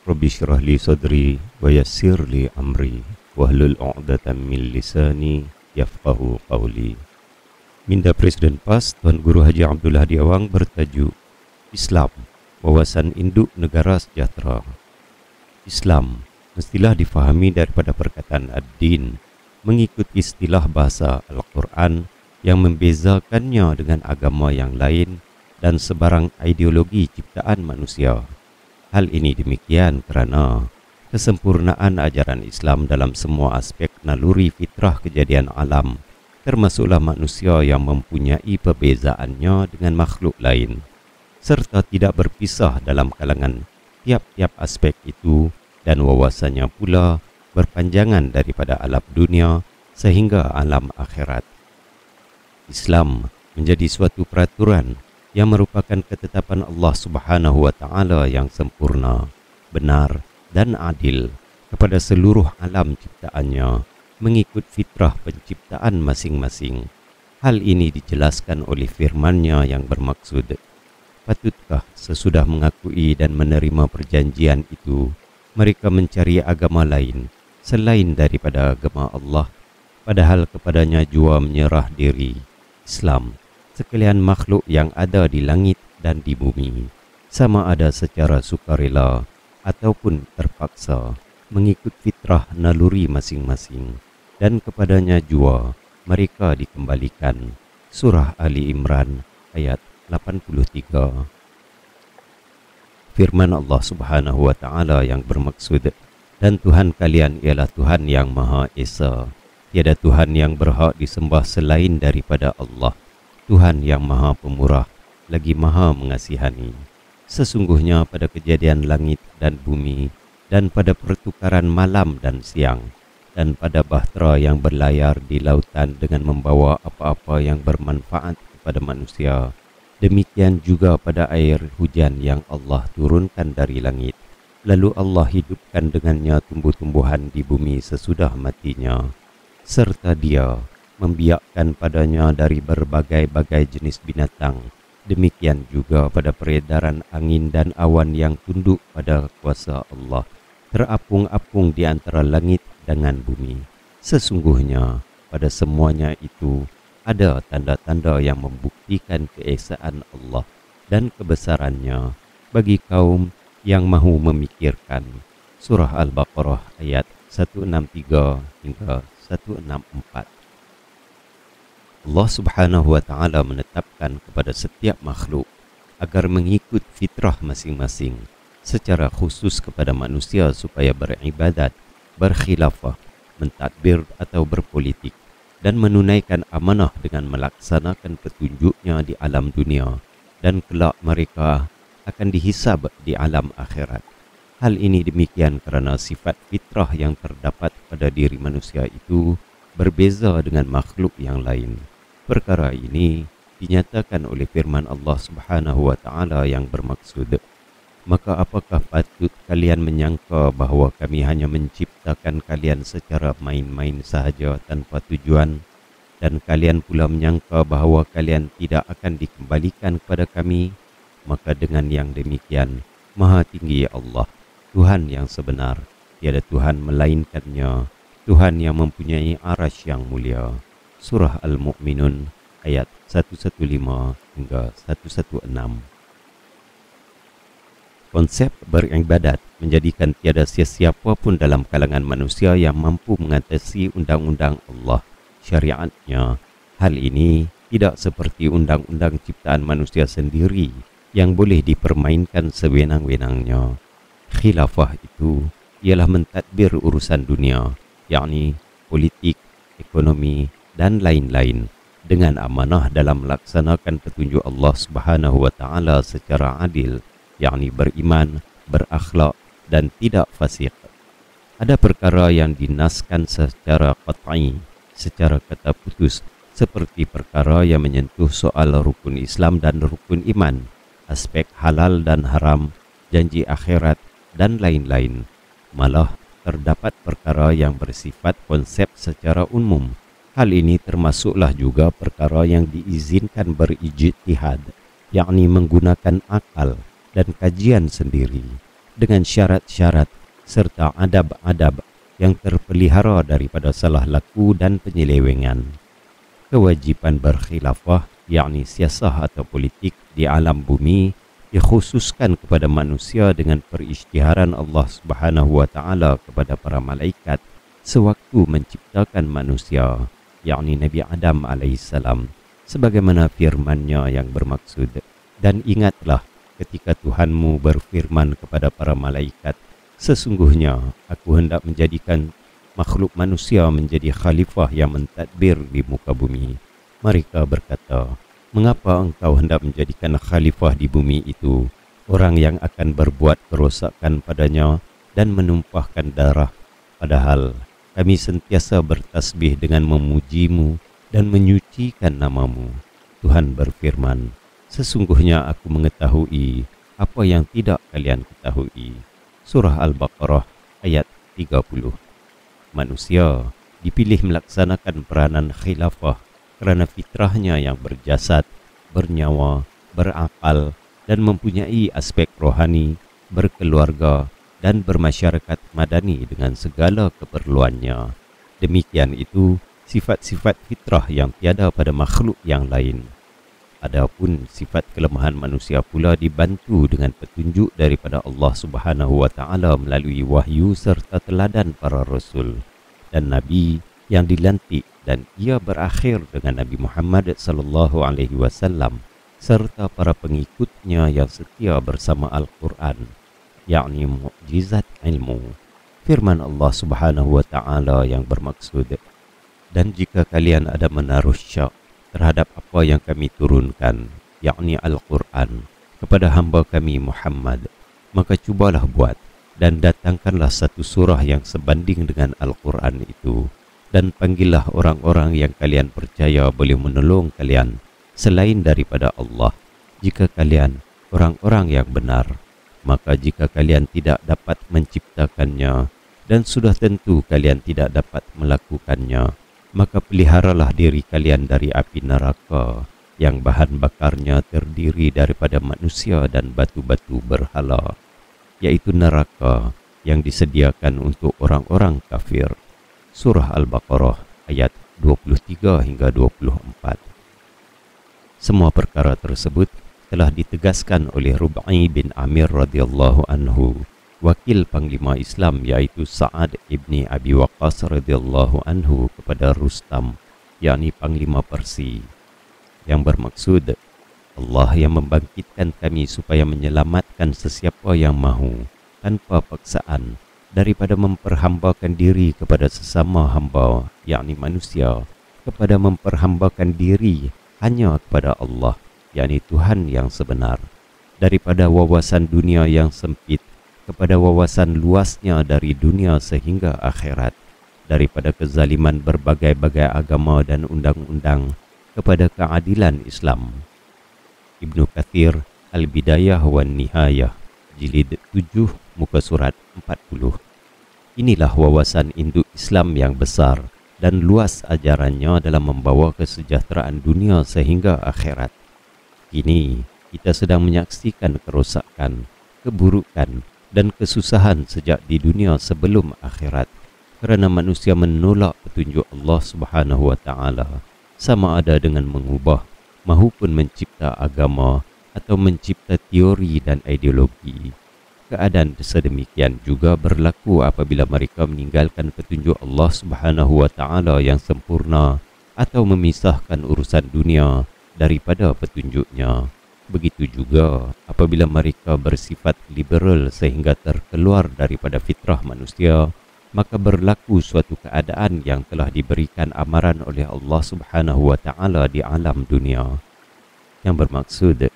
Rabbi shrah li sadri wa yassir li amri wahlul 'uqdatam min lisani yafqahu qawli. Minda Presiden PAS Tuan Guru Haji Abdul Hadi Awang bertajuk Islam, wawasan induk negara sejahtera. Islam mestilah difahami daripada perkataan ad-din, mengikut istilah bahasa Al-Quran yang membezakannya dengan agama yang lain dan sebarang ideologi ciptaan manusia. Hal ini demikian kerana kesempurnaan ajaran Islam dalam semua aspek naluri fitrah kejadian alam, termasuklah manusia yang mempunyai perbezaannya dengan makhluk lain, serta tidak berpisah dalam kalangan tiap-tiap aspek itu, dan wawasannya pula berpanjangan daripada alam dunia sehingga alam akhirat. Islam menjadi suatu peraturan yang merupakan ketetapan Allah Subhanahu wa Ta'ala yang sempurna, benar dan adil kepada seluruh alam ciptaannya mengikut fitrah penciptaan masing-masing. Hal ini dijelaskan oleh firman-Nya yang bermaksud, patutkah sesudah mengakui dan menerima perjanjian itu, mereka mencari agama lain selain daripada agama Allah, padahal kepadanya jua menyerah diri. Islam, sekalian makhluk yang ada di langit dan di bumi, sama ada secara sukarela ataupun terpaksa, mengikut fitrah naluri masing-masing, dan kepadanya jua mereka dikembalikan. Surah Ali Imran ayat 83. Firman Allah Subhanahu wa Ta'ala yang bermaksud, dan Tuhan kalian ialah Tuhan yang Maha Esa. Tiada Tuhan yang berhak disembah selain daripada Allah, Tuhan yang Maha Pemurah, lagi Maha Mengasihani. Sesungguhnya pada kejadian langit dan bumi, dan pada pertukaran malam dan siang, dan pada bahtera yang berlayar di lautan dengan membawa apa-apa yang bermanfaat kepada manusia, demikian juga pada air hujan yang Allah turunkan dari langit, lalu Allah hidupkan dengannya tumbuh-tumbuhan di bumi sesudah matinya, serta Dia membiakkan padanya dari berbagai-bagai jenis binatang. Demikian juga pada peredaran angin dan awan yang tunduk pada kuasa Allah, terapung-apung di antara langit dengan bumi. Sesungguhnya pada semuanya itu ada tanda-tanda yang membuktikan keesaan Allah dan kebesarannya bagi kaum yang mahu memikirkan. Surah Al-Baqarah ayat 163 hingga 164. Allah Subhanahu wa Ta'ala menetapkan kepada setiap makhluk agar mengikut fitrah masing-masing, secara khusus kepada manusia supaya beribadat, berkhilafah, mentadbir atau berpolitik, dan menunaikan amanah dengan melaksanakan petunjuknya di alam dunia, dan kelak mereka akan dihisab di alam akhirat. Hal ini demikian kerana sifat fitrah yang terdapat pada diri manusia itu berbeza dengan makhluk yang lain. Perkara ini dinyatakan oleh firman Allah Subhanahu wa Ta'ala yang bermaksud, maka apakah patut kalian menyangka bahawa kami hanya menciptakan kalian secara main-main sahaja tanpa tujuan, dan kalian pula menyangka bahawa kalian tidak akan dikembalikan kepada kami? Maka dengan yang demikian, Maha Tinggi Allah, Tuhan yang sebenar, tiada Tuhan melainkannya, Tuhan yang mempunyai arasy yang mulia. Surah Al-Mu'minun ayat 115 hingga 116. Konsep beribadat menjadikan tiada sesiapa pun dalam kalangan manusia yang mampu mengatasi undang-undang Allah, syariatnya. Hal ini tidak seperti undang-undang ciptaan manusia sendiri yang boleh dipermainkan sewenang-wenangnya. Khilafah itu ialah mentadbir urusan dunia, yakni politik, ekonomi dan lain-lain, dengan amanah dalam melaksanakan petunjuk Allah Subhanahu wa Ta'ala secara adil, yakni beriman, berakhlak dan tidak fasik. Ada perkara yang dinaskan secara qat'i, secara kata putus, seperti perkara yang menyentuh soal rukun Islam dan rukun iman, aspek halal dan haram, janji akhirat dan lain-lain. Malah terdapat perkara yang bersifat konsep secara umum. Hal ini termasuklah juga perkara yang diizinkan berijtihad, yakni menggunakan akal dan kajian sendiri. dengan syarat-syarat serta adab-adab yang terpelihara daripada salah laku dan penyelewengan. Kewajipan berkhilafah, yakni siasah atau politik di alam bumi, dikhususkan kepada manusia dengan perisytiharan Allah Subhanahu wa taala kepada para malaikat sewaktu menciptakan manusia, yakni Nabi Adam alaihissalam, sebagaimana firman-Nya yang bermaksud, dan ingatlah ketika Tuhanmu berfirman kepada para malaikat, sesungguhnya aku hendak menjadikan makhluk manusia menjadi khalifah yang mentadbir di muka bumi. Mereka berkata, mengapa engkau hendak menjadikan khalifah di bumi itu orang yang akan berbuat kerosakan padanya dan menumpahkan darah, padahal kami sentiasa bertasbih dengan memujimu dan menyucikan namamu. Tuhan berfirman, sesungguhnya aku mengetahui apa yang tidak kalian ketahui. Surah Al-Baqarah ayat 30. Manusia dipilih melaksanakan peranan khilafah kerana fitrahnya yang berjasad, bernyawa, berakal dan mempunyai aspek rohani, berkeluarga dan bermasyarakat madani dengan segala keperluannya. Demikian itu sifat-sifat fitrah yang tiada pada makhluk yang lain. Adapun sifat kelemahan manusia pula dibantu dengan petunjuk daripada Allah Subhanahu wa taala melalui wahyu serta teladan para rasul dan nabi yang dilantik, dan ia berakhir dengan Nabi Muhammad sallallahu alaihi wasallam serta para pengikutnya yang setia bersama Al-Quran, yakni mukjizat ilmu. Firman Allah Subhanahu wa taala yang bermaksud, dan jika kalian ada menaruh syak terhadap apa yang kami turunkan, yakni Al-Quran, kepada hamba kami Muhammad, maka cubalah buat dan datangkanlah satu surah yang sebanding dengan Al-Quran itu, dan panggillah orang-orang yang kalian percaya boleh menolong kalian selain daripada Allah, jika kalian orang-orang yang benar. Maka jika kalian tidak dapat menciptakannya, dan sudah tentu kalian tidak dapat melakukannya, maka peliharalah diri kalian dari api neraka yang bahan bakarnya terdiri daripada manusia dan batu-batu berhala, yaitu neraka yang disediakan untuk orang-orang kafir. Surah Al-Baqarah ayat 23 hingga 24. Semua perkara tersebut telah ditegaskan oleh Rub'i bin Amir radhiyallahu anhu, wakil Panglima Islam, yaitu Sa'ad ibni Abi Waqqas radhiyallahu anhu, kepada Rustam, yakni Panglima Persi, yang bermaksud, Allah yang membangkitkan kami supaya menyelamatkan sesiapa yang mahu tanpa paksaan daripada memperhambakan diri kepada sesama hamba, yakni manusia, kepada memperhambakan diri hanya kepada Allah, yakni Tuhan yang sebenar, daripada wawasan dunia yang sempit kepada wawasan luasnya dari dunia sehingga akhirat, daripada kezaliman berbagai-bagai agama dan undang-undang kepada keadilan Islam. Ibnu Katsir Al-Bidayah wan Nihayah jilid 7 muka surat 40. Inilah wawasan induk Islam yang besar dan luas ajarannya dalam membawa kesejahteraan dunia sehingga akhirat. Kini kita sedang menyaksikan kerosakan, keburukan dan kesusahan sejak di dunia sebelum akhirat kerana manusia menolak petunjuk Allah Subhanahu wa taala, sama ada dengan mengubah maupun mencipta agama atau mencipta teori dan ideologi. Keadaan sedemikian juga berlaku apabila mereka meninggalkan petunjuk Allah Subhanahu wa taala yang sempurna atau memisahkan urusan dunia daripada petunjuknya. Begitu juga apabila mereka bersifat liberal sehingga terkeluar daripada fitrah manusia, maka berlaku suatu keadaan yang telah diberikan amaran oleh Allah Subhanahu wa taala di alam dunia, yang bermaksud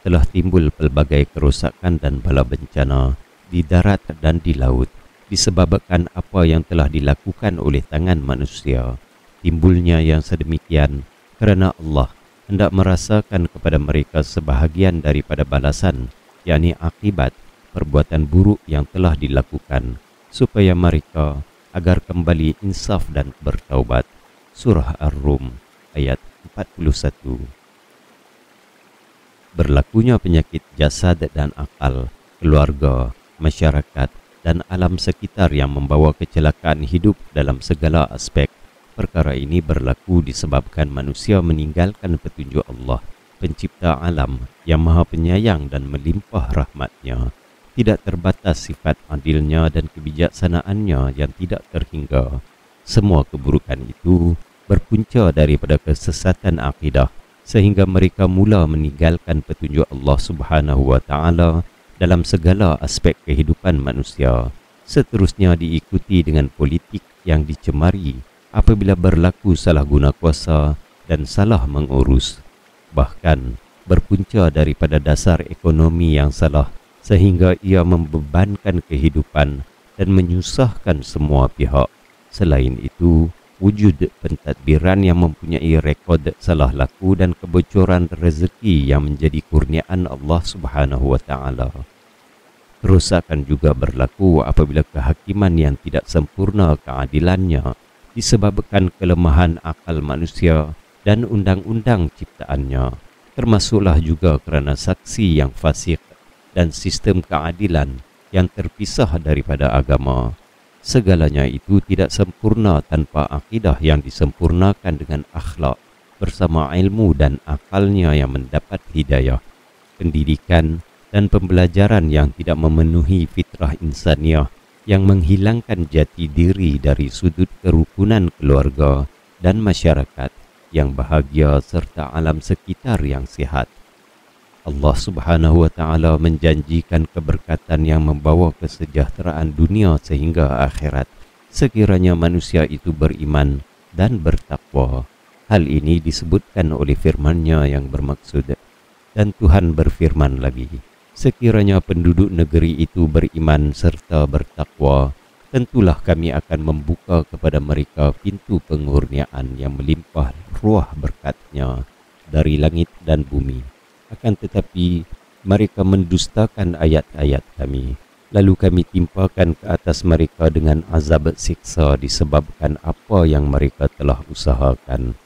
telah timbul pelbagai kerosakan dan bala bencana di darat dan di laut disebabkan apa yang telah dilakukan oleh tangan manusia. Timbulnya yang sedemikian kerana Allah hendak merasakan kepada mereka sebahagian daripada balasan, yakni akibat perbuatan buruk yang telah dilakukan, supaya mereka agar kembali insaf dan bertaubat. Surah Ar-Rum ayat 41. Berlakunya penyakit jasad dan akal, keluarga masyarakat, dan alam sekitar yang membawa kecelakaan hidup dalam segala aspek. Perkara ini berlaku disebabkan manusia meninggalkan petunjuk Allah, pencipta alam yang maha penyayang dan melimpah rahmatnya. Tidak terbatas sifat adilnya dan kebijaksanaannya yang tidak terhingga. Semua keburukan itu berpunca daripada kesesatan akidah, sehingga mereka mula meninggalkan petunjuk Allah Subhanahu wa Ta'ala dalam segala aspek kehidupan manusia. Seterusnya diikuti dengan politik yang dicemari apabila berlaku salah guna kuasa dan salah mengurus. Bahkan berpunca daripada dasar ekonomi yang salah, sehingga ia membebankan kehidupan dan menyusahkan semua pihak. Selain itu, wujud pentadbiran yang mempunyai rekod salah laku dan kebocoran rezeki yang menjadi kurniaan Allah Subhanahu wa Ta'ala. Kerosakan juga berlaku apabila kehakiman yang tidak sempurna keadilannya disebabkan kelemahan akal manusia dan undang-undang ciptaannya, termasuklah juga kerana saksi yang fasik dan sistem keadilan yang terpisah daripada agama. Segalanya itu tidak sempurna tanpa akidah yang disempurnakan dengan akhlak bersama ilmu dan akalnya yang mendapat hidayah, pendidikan dan pembelajaran yang tidak memenuhi fitrah insaniah yang menghilangkan jati diri dari sudut kerukunan keluarga dan masyarakat yang bahagia serta alam sekitar yang sihat. Allah Subhanahu wa Ta'ala menjanjikan keberkatan yang membawa kesejahteraan dunia sehingga akhirat sekiranya manusia itu beriman dan bertakwa. Hal ini disebutkan oleh firman-Nya yang bermaksud, dan Tuhan berfirman lagi, sekiranya penduduk negeri itu beriman serta bertakwa, tentulah kami akan membuka kepada mereka pintu pengurniaan yang melimpah ruah berkat-Nya dari langit dan bumi. Akan tetapi mereka mendustakan ayat-ayat kami, lalu kami timpakan ke atas mereka dengan azab siksa disebabkan apa yang mereka telah usahakan.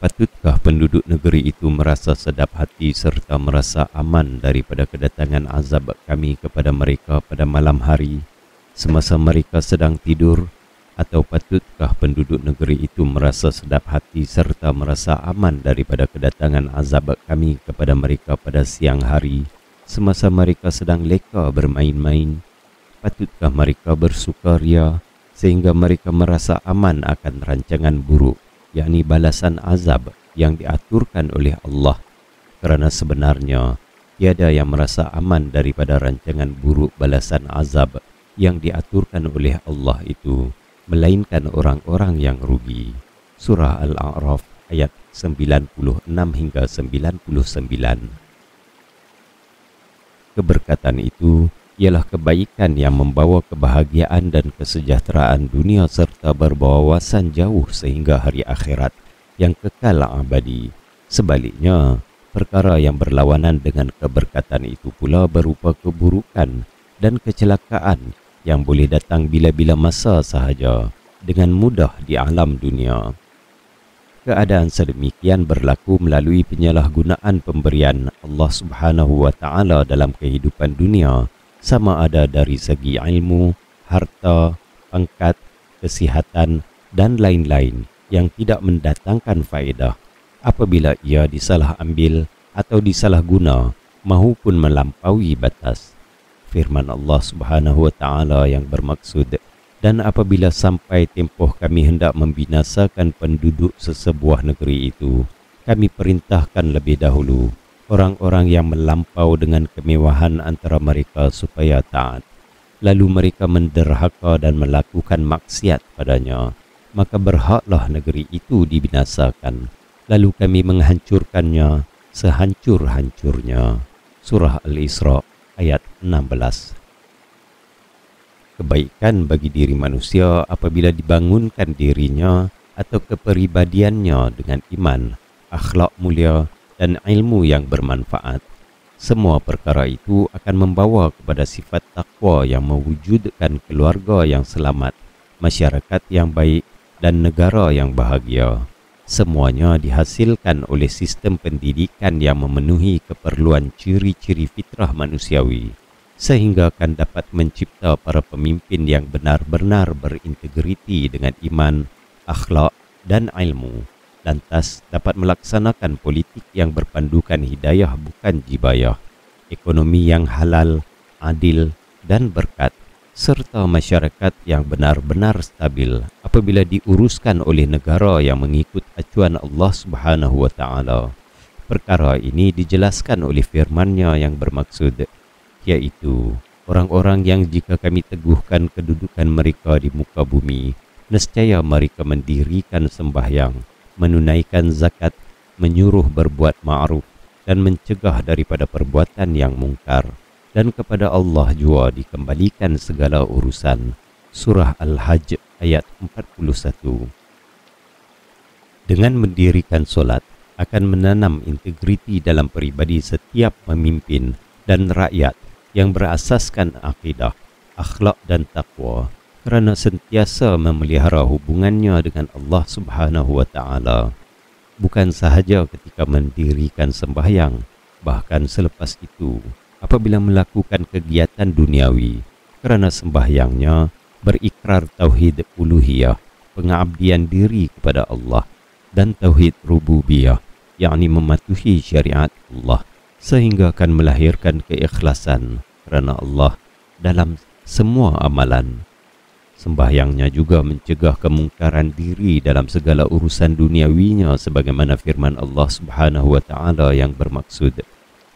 Patutkah penduduk negeri itu merasa sedap hati serta merasa aman daripada kedatangan azab kami kepada mereka pada malam hari semasa mereka sedang tidur? Atau patutkah penduduk negeri itu merasa sedap hati serta merasa aman daripada kedatangan azab kami kepada mereka pada siang hari semasa mereka sedang leka bermain-main? Patutkah mereka bersukaria sehingga mereka merasa aman akan rancangan buruk, yakni balasan azab yang diaturkan oleh Allah? Kerana sebenarnya tiada yang merasa aman daripada rancangan buruk balasan azab yang diaturkan oleh Allah itu, melainkan orang-orang yang rugi. Surah Al-A'raf ayat 96 hingga 99. Keberkatan itu ialah kebaikan yang membawa kebahagiaan dan kesejahteraan dunia serta berwawasan jauh sehingga hari akhirat yang kekal abadi. Sebaliknya, perkara yang berlawanan dengan keberkatan itu pula berupa keburukan dan kecelakaan yang boleh datang bila-bila masa sahaja dengan mudah di alam dunia. Keadaan sedemikian berlaku melalui penyalahgunaan pemberian Allah Subhanahu wa Ta'ala dalam kehidupan dunia, sama ada dari segi ilmu, harta, pangkat, kesihatan dan lain-lain yang tidak mendatangkan faedah apabila ia disalah ambil atau disalah guna maupun melampaui batas. Firman Allah Subhanahu wa Ta'ala yang bermaksud, dan apabila sampai tempoh kami hendak membinasakan penduduk sesebuah negeri itu, kami perintahkan lebih dahulu orang-orang yang melampau dengan kemewahan antara mereka supaya taat, lalu mereka menderhaka dan melakukan maksiat padanya, maka berhaklah negeri itu dibinasakan, lalu kami menghancurkannya sehancur-hancurnya. Surah Al-Isra ayat 16. Kebaikan bagi diri manusia apabila dibangunkan dirinya atau kepribadiannya dengan iman, akhlak mulia dan ilmu yang bermanfaat. Semua perkara itu akan membawa kepada sifat takwa yang mewujudkan keluarga yang selamat, masyarakat yang baik dan negara yang bahagia. Semuanya dihasilkan oleh sistem pendidikan yang memenuhi keperluan ciri-ciri fitrah manusiawi. sehingga akan dapat mencipta para pemimpin yang benar-benar berintegriti dengan iman, akhlak dan ilmu, lantas dapat melaksanakan politik yang berpandukan hidayah bukan jibayah, ekonomi yang halal, adil dan berkat, serta masyarakat yang benar-benar stabil apabila diuruskan oleh negara yang mengikut acuan Allah Subhanahu wa taala. Perkara ini dijelaskan oleh firman-Nya yang bermaksud, yaitu orang-orang yang jika kami teguhkan kedudukan mereka di muka bumi, nescaya mereka mendirikan sembahyang, menunaikan zakat, menyuruh berbuat ma'ruf dan mencegah daripada perbuatan yang mungkar, dan kepada Allah jua dikembalikan segala urusan. Surah Al-Hajj ayat 41. Dengan mendirikan solat akan menanam integriti dalam peribadi setiap pemimpin dan rakyat yang berasaskan akidah, akhlak dan takwa, kerana sentiasa memelihara hubungannya dengan Allah Subhanahu wa taala. Bukan sahaja ketika mendirikan sembahyang, bahkan selepas itu apabila melakukan kegiatan duniawi, kerana sembahyangnya berikrar tauhid uluhiyah, pengabdian diri kepada Allah, dan tauhid rububiyah, yakni mematuhi syariat Allah, sehingga akan melahirkan keikhlasan kerana Allah dalam semua amalan. Sembahyangnya juga mencegah kemungkaran diri dalam segala urusan duniawinya, sebagaimana firman Allah Subhanahu wa taala yang bermaksud,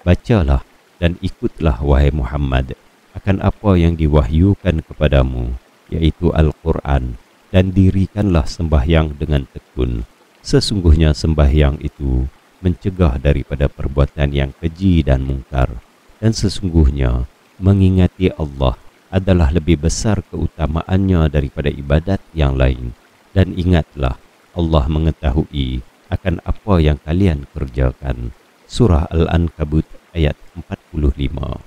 bacalah dan ikutlah wahai Muhammad akan apa yang diwahyukan kepadamu, yaitu Al-Quran, dan dirikanlah sembahyang dengan tekun. Sesungguhnya sembahyang itu mencegah daripada perbuatan yang keji dan mungkar, dan sesungguhnya mengingati Allah adalah lebih besar keutamaannya daripada ibadat yang lain. Dan ingatlah, Allah mengetahui akan apa yang kalian kerjakan. Surah Al-Ankabut ayat 45.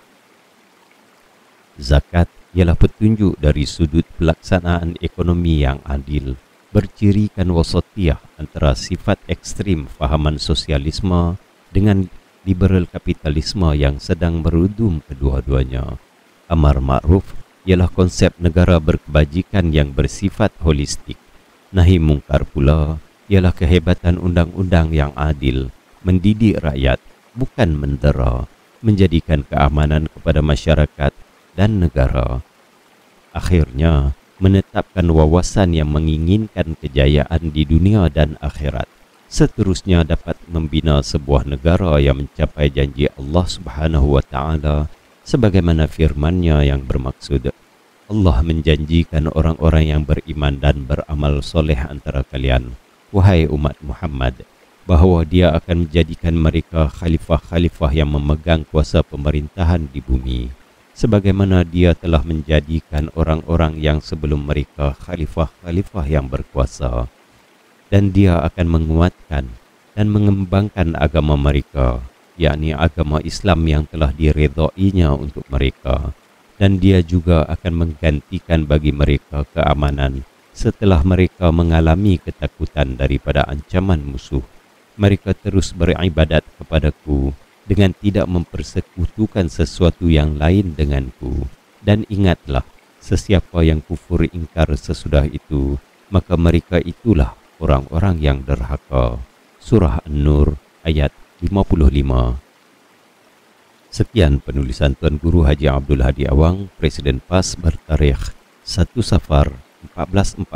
Zakat ialah petunjuk dari sudut pelaksanaan ekonomi yang adil, bercirikan wasatiyah antara sifat ekstrim fahaman sosialisme dengan liberal kapitalisme yang sedang berudum kedua-duanya. Amar ma'ruf ialah konsep negara berkebajikan yang bersifat holistik. Nahi mungkar pula ialah kehebatan undang-undang yang adil, mendidik rakyat, bukan mendera, menjadikan keamanan kepada masyarakat dan negara. Akhirnya, menetapkan wawasan yang menginginkan kejayaan di dunia dan akhirat. Seterusnya dapat membina sebuah negara yang mencapai janji Allah Subhanahu wa taala, sebagaimana firman-Nya yang bermaksud, Allah menjanjikan orang-orang yang beriman dan beramal soleh antara kalian, wahai umat Muhammad, bahawa Dia akan menjadikan mereka khalifah-khalifah yang memegang kuasa pemerintahan di bumi, sebagaimana Dia telah menjadikan orang-orang yang sebelum mereka khalifah-khalifah yang berkuasa, dan Dia akan menguatkan dan mengembangkan agama mereka, yakni agama Islam yang telah diredainya untuk mereka, dan Dia juga akan menggantikan bagi mereka keamanan setelah mereka mengalami ketakutan daripada ancaman musuh. Mereka terus beribadat kepadaku dengan tidak mempersekutukan sesuatu yang lain denganku. Dan ingatlah, sesiapa yang kufur ingkar sesudah itu, maka mereka itulah orang-orang yang derhaka. Surah An-Nur ayat 55. Sekian penulisan Tuan Guru Haji Abdul Hadi Awang, Presiden PAS bertarikh 1 Safar 1444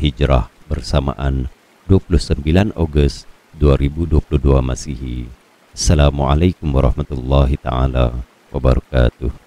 Hijrah bersamaan 29 Ogos 2022 Masihi. Assalamualaikum warahmatullahi taala wabarakatuh.